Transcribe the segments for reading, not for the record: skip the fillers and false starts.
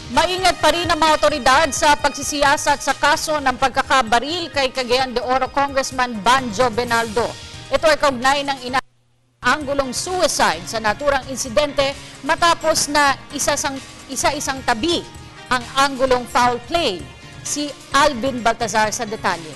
Maingat pa rin ang mga otoridad sa pagsisiyasat sa kaso ng pagkakabaril kay Cagayan de Oro Congressman Banjo Benaldo. Ito ay kaugnay ng anggulong suicide sa naturang insidente matapos na isa-isang tabi ang anggulong foul play. Si Alvin Baltazar sa detalye.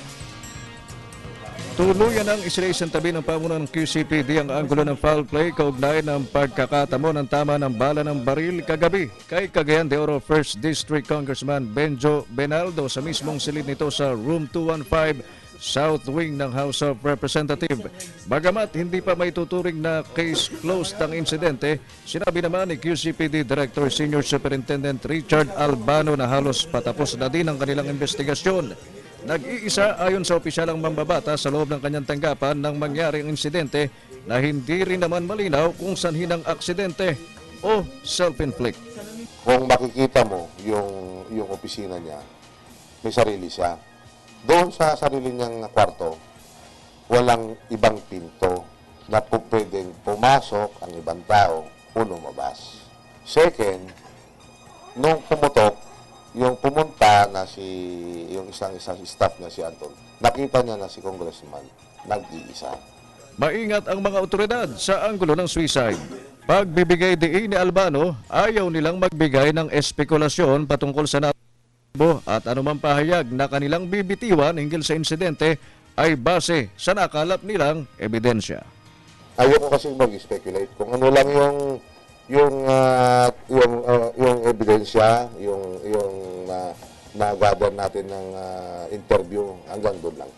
Tuluyan ang isinaisang tabi ng pamuno ng QCPD ang anggulo ng foul play kaugnay ng pagkakatamo ng tama ng bala ng baril kagabi kay Cagayan de Oro 1st District Congressman Benjo Benaldo sa mismong silid nito sa Room 215 South Wing ng House of Representatives. Bagamat hindi pa may tuturing na case closed ang insidente, sinabi naman ni QCPD Director Senior Superintendent Richard Albano na halos patapos na din ang kanilang investigasyon. Nag-iisa ayon sa opisyalang mambabata sa loob ng kanyang tanggapan nang mangyari ang insidente na hindi rin naman malinaw kung sanhin ang aksidente o self-inflict. Kung makikita mo yung opisina niya, may sarili siya. Doon sa sarili niyang kwarto, walang ibang pinto na pwedeng pumasok ang ibang tao o lumabas. Second, nung pumutok, yung pumunta na yung isang staff niya si Anton, nakita niya na si Congressman nag-iisa. Maingat ang mga otoridad sa anggulo ng suicide. Pagbibigay diin ni Albano, ayaw nilang magbigay ng espekulasyon patungkol sa at anumang pahayag na kanilang bibitiwan hinggil sa insidente ay base sa nakalap nilang ebidensya. Ayoko kasi mag-speculate kung ano lang yung ebidensya, yung na-gather natin ng interview, hanggang doon lang.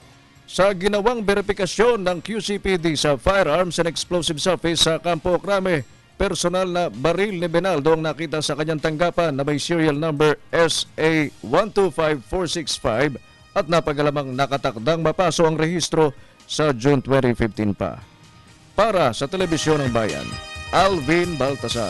Sa ginawang verifikasyon ng QCPD sa Firearms and Explosives Office sa Campo Crame, personal na baril ni Benaldo ang nakita sa kanyang tanggapan na may serial number SA125465 at napagalamang nakatakdang mapaso ang rehistro sa June 2015 pa. Para sa Telebisyon ng Bayan, Alvin Baltazar.